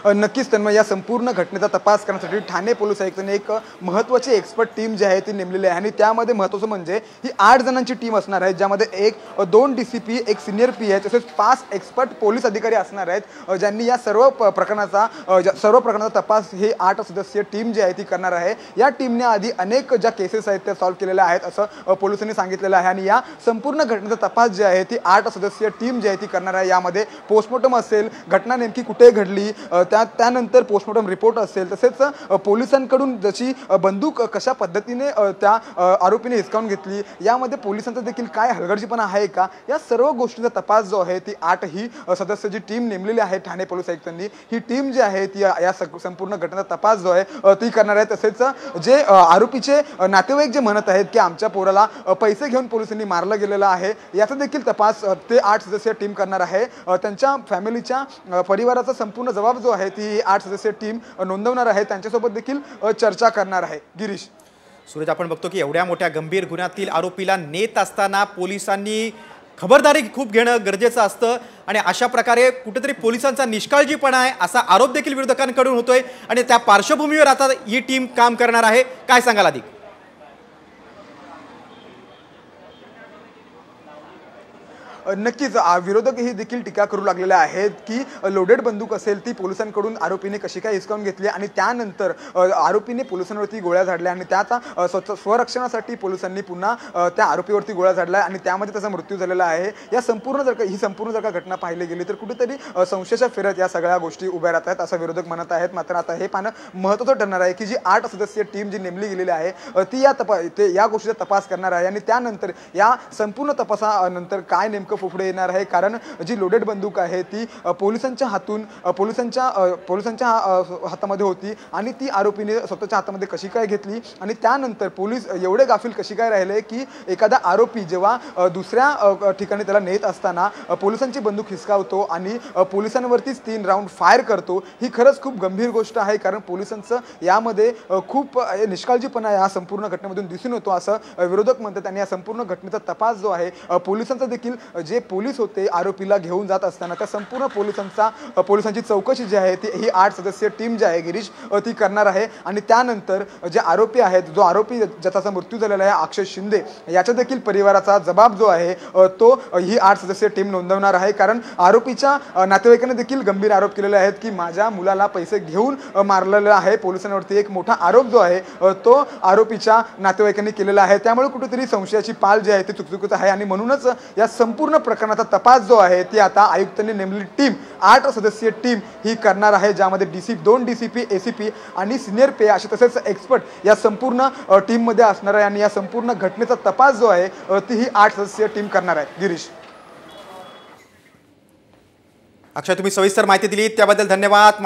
नक्कीच तन्मय, या संपूर्ण घटनेचा तपास करण्यासाठी ठाणे पोलीस आयुक्तांनी एक महत्त्वाची एक्सपर्ट टीम जी आहे ती नेमलेली आहे आणि त्यामध्ये महत्त्वाचं म्हणजे ही 8 जणांची टीम असणार आहे, ज्यामध्ये 2 DCP, एक सीनियर PI तसेच 5 एक्सपर्ट पोलीस अधिकारी असणार आहेत, ज्यांनी या सर्व प्रकरणाचा तपास ही 8 सदस्यीय टीम जी आहे ती करणार आहे। या टीमने आधी अनेक ज्या केसेस आहेत त्या सॉल्व्ह केलेल्या आहेत असं पोलिसांनी सांगितलेलं आहे आणि या संपूर्ण घटनेचा तपास जी आहे ती 8 सदस्यीय टीम जी आहे ती करणार आहे। यामध्ये पोस्टमॉर्टम असेल, घटना नेमकी कुठे घडली, त्यानंतर पोस्टमॉर्टम रिपोर्ट असेल, तसेच पोलिसांकडून जशी बंदूक कशा पद्धतीने त्या आरोपीने हिसकावून घेतली, यामध्ये पोलिसांचा देखील काय हलगर्जीपणा आहे का, या सर्व गोष्टींचा तपास जो आहे ती 8 ही सदस्याची टीम नेमलेली आहे ठाणे पोलीस आयुक्तांनी। ही टीम जी आहे ती या संपूर्ण घटनेचा तपास जो आहे ती करणार आहे। तसेच जे आरोपीचे नातेवाईक जे म्हणत आहेत की आमच्या पोराला पैसे घेऊन पोलिसांनी मारलं गेलेलं आहे, याचा देखील तपास ते 8 सदस्यीय टीम करणार आहे। त्यांच्या फॅमिलीच्या परिवाराचा संपूर्ण जबाब जो आहे ती 8 सदस्यीय टीम नोंदवणार आहे, त्यांच्यासोबत देखील चर्चा करणार आहे। गिरीश, सूरज, आपण बघतो की एवढ्या मोठ्या गंभीर गुन्ह्यातील आरोपीला नेत असताना पोलिसांनी खबरदारी खूप घेणं गरजेचं असतं आणि अशा प्रकारे कुठेतरी पोलिसांचा निष्काळजीपणा आहे असा आरोप देखील विरोधकांकडून होतोय आणि त्या पार्श्वभूमीवर आता ही टीम काम करणार आहे। काय सांगाल अधिक? नक्कीच विरोधक ही देखील टीका करू लागलेले आहेत की लोडेड बंदूक असेल ती पोलिसांकडून आरोपीने कशी काय हिसकावून घेतली आणि त्यानंतर आरोपीने पोलिसांवरती गोळ्या झाडल्या आणि त्याचा स्वरक्षणासाठी पोलिसांनी पुन्हा त्या आरोपीवरती गोळ्या झाडल्या आणि त्यामध्ये त्याचा मृत्यू झालेला आहे। ही संपूर्ण जर का घटना पाहिली गेली तर कुठेतरी संशयाच्या फेऱ्यात या सगळ्या गोष्टी उभ्या राहत आहेत असं विरोधक म्हणत आहेत। मात्र आता हे पाहणं महत्त्वाचं ठरणार आहे की जी 8 सदस्यीय टीम जी नेमली गेलेली आहे ती या गोष्टीचा तपास करणार आहे आणि त्यानंतर या संपूर्ण तपासानंतर काय नेमकं पुढे येणार आहे, कारण जी लोडेड बंदूक आहे ती पोलिसांच्या हातामध्ये होती आणि ती आरोपीने स्वतःच्या हातामध्ये कशी काय घेतली आणि त्यानंतर पोलीस एवढे गाफील कशी काय राहिले की एखादा आरोपी जेव्हा दुसऱ्या ठिकाणी त्याला नेत असताना पोलिसांची बंदूक हिसकावतो आणि पोलिसांवरतीच 3 राऊंड फायर करतो। ही खरंच खूप गंभीर गोष्ट आहे, कारण पोलिसांचं यामध्ये खूप निष्काळजीपणा या संपूर्ण घटनेमधून दिसून येतो असं विरोधक म्हणतात आणि या संपूर्ण घटनेचा तपास जो आहे पोलिसांचा देखील जे पोलीस होते आरोपीला घेऊन जात असताना त्या संपूर्ण पोलिसांची चौकशी जी आहे ती ही 8 सदस्यीय टीम जी आहे गिरीश ती करणार आहे आणि त्यानंतर जे आरोपी आहेत, जो आरोपी ज्याचा मृत्यू झालेला आहे अक्षय शिंदे, याच्या देखील परिवाराचा जबाब जो आहे तो ही 8 सदस्यीय टीम नोंदवणार आहे। कारण आरोपीच्या नातेवाईकांनी देखील गंभीर आरोप केलेले आहेत की माझ्या मुलाला पैसे घेऊन मारलेलं आहे। पोलिसांवरती एक मोठा आरोप जो आहे तो आरोपीच्या नातेवाईकांनी केलेला आहे। त्यामुळे कुठेतरी संशयाची पाल जी आहे ती चुकचुकत आहे आणि म्हणूनच या संपूर्ण प्रकरणाचा तपास जो आहे ती आता आयुक्तांनी नेमलेली टीम 8 सदस्यीय टीम ही करणार आहे, ज्यामध्ये 2 DCP, ACP आणि सिनियर PI असे तसेच एक्सपर्ट या संपूर्ण टीम मध्ये असणार आहे आणि या संपूर्ण घटनेचा तपास जो आहे ती ही 8 सदस्यीय टीम करणार आहे। गिरीश, अक्षय, तुम्ही सविस्तर माहिती दिली त्याबद्दल धन्यवाद।